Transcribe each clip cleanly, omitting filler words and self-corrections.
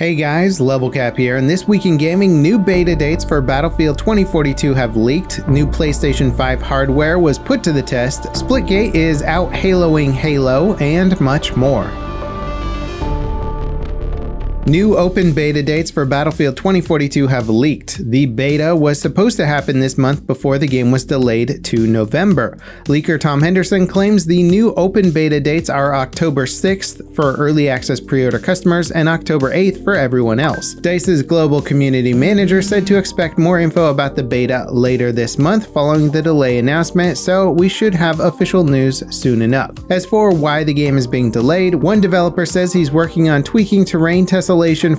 Hey guys, LevelCap here, and this week in gaming, new beta dates for Battlefield 2042 have leaked, new PlayStation 5 hardware was put to the test, Splitgate is out haloing Halo, and much more. New open beta dates for Battlefield 2042 have leaked. The beta was supposed to happen this month before the game was delayed to November. Leaker Tom Henderson claims the new open beta dates are October 6th for early access pre-order customers and October 8th for everyone else. DICE's global community manager said to expect more info about the beta later this month following the delay announcement, so we should have official news soon enough. As for why the game is being delayed, one developer says he's working on tweaking terrain tessellation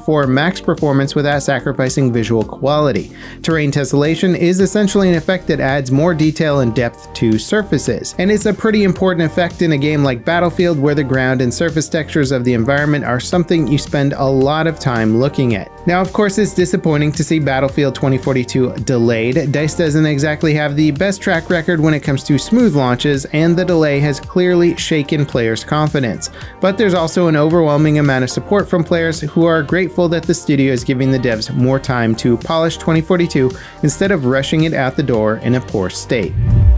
for max performance without sacrificing visual quality. Terrain tessellation is essentially an effect that adds more detail and depth to surfaces, and it's a pretty important effect in a game like Battlefield where the ground and surface textures of the environment are something you spend a lot of time looking at. Now, of course, it's disappointing to see Battlefield 2042 delayed. DICE doesn't exactly have the best track record when it comes to smooth launches, and the delay has clearly shaken players' confidence. But there's also an overwhelming amount of support from players who are grateful that the studio is giving the devs more time to polish 2042 instead of rushing it out the door in a poor state.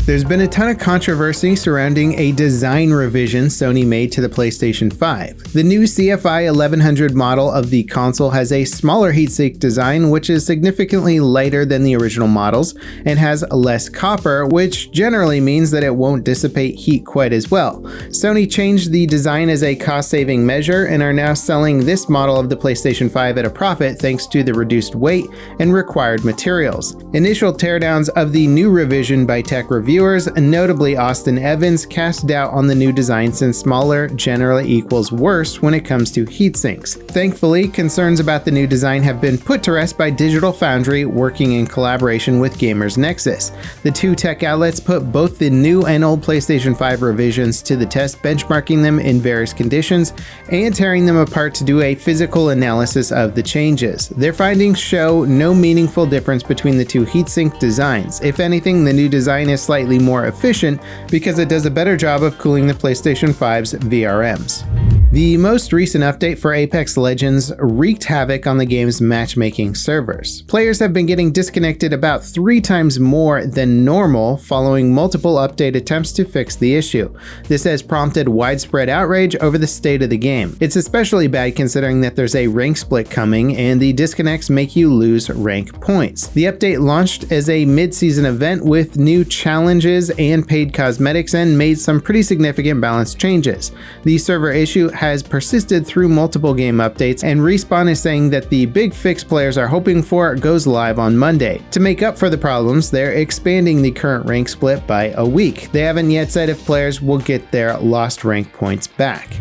There's been a ton of controversy surrounding a design revision Sony made to the PlayStation 5. The new CFI 1100 model of the console has a smaller heatsink design, which is significantly lighter than the original models, and has less copper, which generally means that it won't dissipate heat quite as well. Sony changed the design as a cost-saving measure and are now selling this model of the PlayStation 5 at a profit thanks to the reduced weight and required materials. Initial teardowns of the new revision by tech reviewers, notably Austin Evans, cast doubt on the new design since smaller generally equals worse when it comes to heat sinks. Thankfully, concerns about the new design have been put to rest by Digital Foundry working in collaboration with Gamers Nexus. The two tech outlets put both the new and old PlayStation 5 revisions to the test, benchmarking them in various conditions and tearing them apart to do a physical analysis of the changes. Their findings show no meaningful difference between the two heatsink designs. If anything, the new design is slightly more efficient because it does a better job of cooling the PlayStation 5's VRMs. The most recent update for Apex Legends wreaked havoc on the game's matchmaking servers. Players have been getting disconnected about 3 times more than normal following multiple update attempts to fix the issue. This has prompted widespread outrage over the state of the game. It's especially bad considering that there's a rank split coming and the disconnects make you lose rank points. The update launched as a mid-season event with new challenges and paid cosmetics and made some pretty significant balance changes. The server issue has persisted through multiple game updates, and Respawn is saying that the big fix players are hoping for goes live on Monday. To make up for the problems, they're expanding the current rank split by a week. They haven't yet said if players will get their lost rank points back.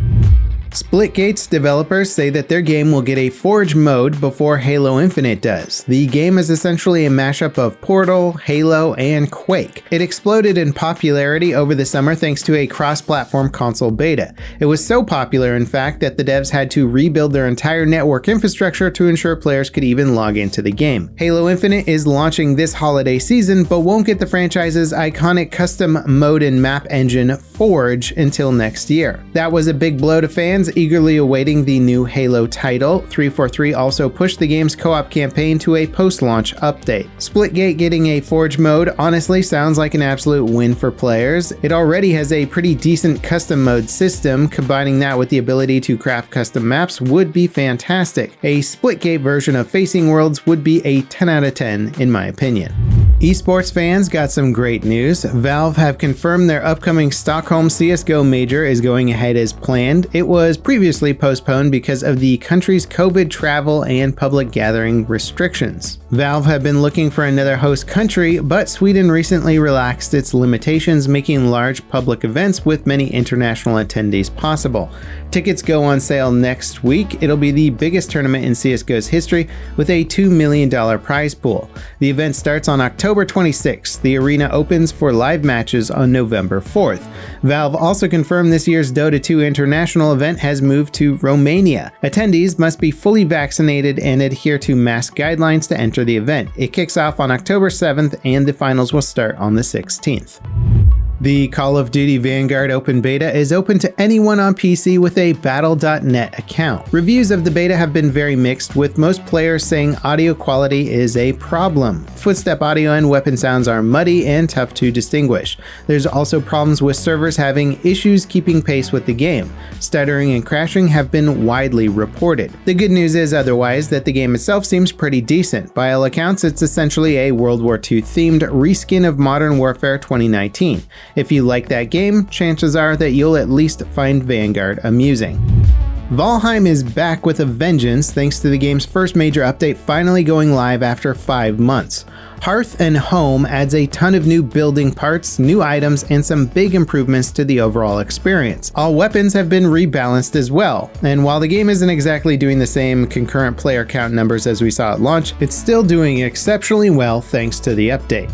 Splitgate's developers say that their game will get a Forge mode before Halo Infinite does. The game is essentially a mashup of Portal, Halo, and Quake. It exploded in popularity over the summer thanks to a cross-platform console beta. It was so popular, in fact, that the devs had to rebuild their entire network infrastructure to ensure players could even log into the game. Halo Infinite is launching this holiday season, but won't get the franchise's iconic custom mode and map engine, Forge, until next year. That was a big blow to fans eagerly awaiting the new Halo title. 343 also pushed the game's co-op campaign to a post-launch update. Splitgate getting a Forge mode honestly sounds like an absolute win for players. It already has a pretty decent custom mode system. Combining that with the ability to craft custom maps would be fantastic. A Splitgate version of Facing Worlds would be a 10 out of 10 in my opinion. Esports fans got some great news. Valve have confirmed their upcoming Stockholm CSGO major is going ahead as planned. It was previously postponed because of the country's COVID travel and public gathering restrictions. Valve have been looking for another host country, but Sweden recently relaxed its limitations, making large public events with many international attendees possible. Tickets go on sale next week. It'll be the biggest tournament in CSGO's history with a $2 million prize pool. The event starts on October 26th. The arena opens for live matches on November 4th. Valve also confirmed this year's Dota 2 international event has moved to Romania. Attendees must be fully vaccinated and adhere to mask guidelines to enter the event. It kicks off on October 7th and the finals will start on the 16th. The Call of Duty Vanguard open beta is open to anyone on PC with a Battle.net account. Reviews of the beta have been very mixed, with most players saying audio quality is a problem. Footstep audio and weapon sounds are muddy and tough to distinguish. There's also problems with servers having issues keeping pace with the game. Stuttering and crashing have been widely reported. The good news is otherwise that the game itself seems pretty decent. By all accounts, it's essentially a World War II themed reskin of Modern Warfare 2019. If you like that game, chances are that you'll at least find Vanguard amusing. Valheim is back with a vengeance thanks to the game's first major update finally going live after 5 months. Hearth and Home adds a ton of new building parts, new items, and some big improvements to the overall experience. All weapons have been rebalanced as well, and while the game isn't exactly doing the same concurrent player count numbers as we saw at launch, it's still doing exceptionally well thanks to the update.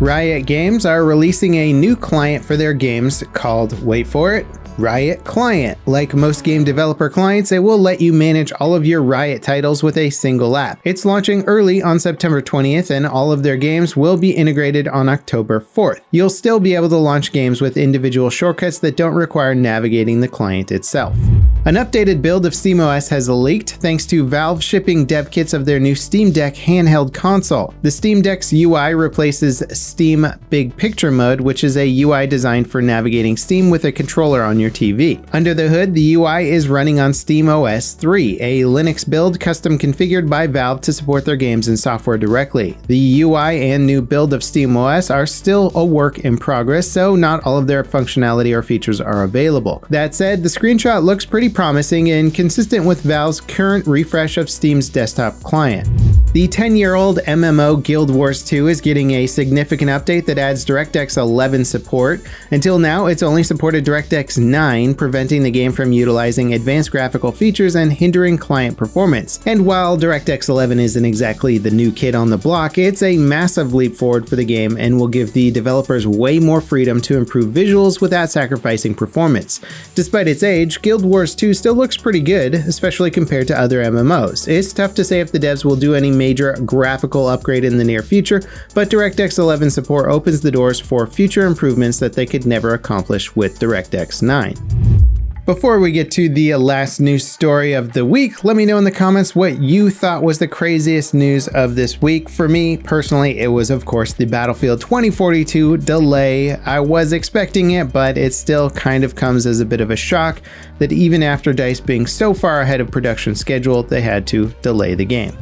Riot Games are releasing a new client for their games called, wait for it, Riot Client. Like most game developer clients, it will let you manage all of your Riot titles with a single app. It's launching early on September 20th, and all of their games will be integrated on October 4th. You'll still be able to launch games with individual shortcuts that don't require navigating the client itself. An updated build of SteamOS has leaked thanks to Valve shipping dev kits of their new Steam Deck handheld console. The Steam Deck's UI replaces Steam Big Picture Mode, which is a UI designed for navigating Steam with a controller on your TV. Under the hood, the UI is running on SteamOS 3, a Linux build custom configured by Valve to support their games and software directly. The UI and new build of SteamOS are still a work in progress, so not all of their functionality or features are available. That said, the screenshot looks pretty promising and consistent with Valve's current refresh of Steam's desktop client. The 10-year-old MMO Guild Wars 2 is getting a significant update that adds DirectX 11 support. Until now, it's only supported DirectX 9, preventing the game from utilizing advanced graphical features and hindering client performance. And while DirectX 11 isn't exactly the new kid on the block, it's a massive leap forward for the game and will give the developers way more freedom to improve visuals without sacrificing performance. Despite its age, Guild Wars 2 still looks pretty good, especially compared to other MMOs. It's tough to say if the devs will do any major graphical upgrade in the near future, but DirectX 11 support opens the doors for future improvements that they could never accomplish with DirectX 9. Before we get to the last news story of the week, let me know in the comments what you thought was the craziest news of this week. For me, personally, it was of course the Battlefield 2042 delay. I was expecting it, but it still kind of comes as a bit of a shock that even after DICE being so far ahead of production schedule, they had to delay the game.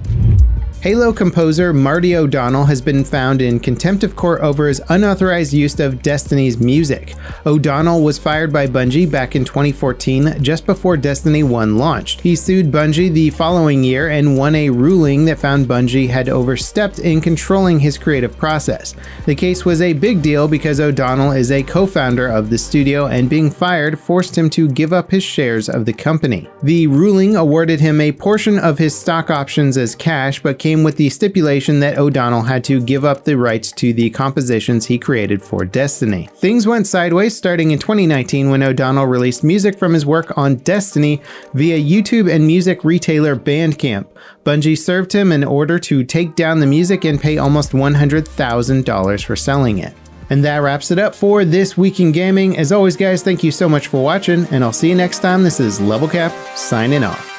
Halo composer Marty O'Donnell has been found in contempt of court over his unauthorized use of Destiny's music. O'Donnell was fired by Bungie back in 2014, just before Destiny 1 launched. He sued Bungie the following year and won a ruling that found Bungie had overstepped in controlling his creative process. The case was a big deal because O'Donnell is a co-founder of the studio, and being fired forced him to give up his shares of the company. The ruling awarded him a portion of his stock options as cash, but came with the stipulation that O'Donnell had to give up the rights to the compositions he created for Destiny. Things went sideways starting in 2019 when O'Donnell released music from his work on Destiny via YouTube and music retailer Bandcamp. Bungie served him an order to take down the music and pay almost $100,000 for selling it. And that wraps it up for this week in gaming. As always, guys, thank you so much for watching, and I'll see you next time. This is Level Cap signing off.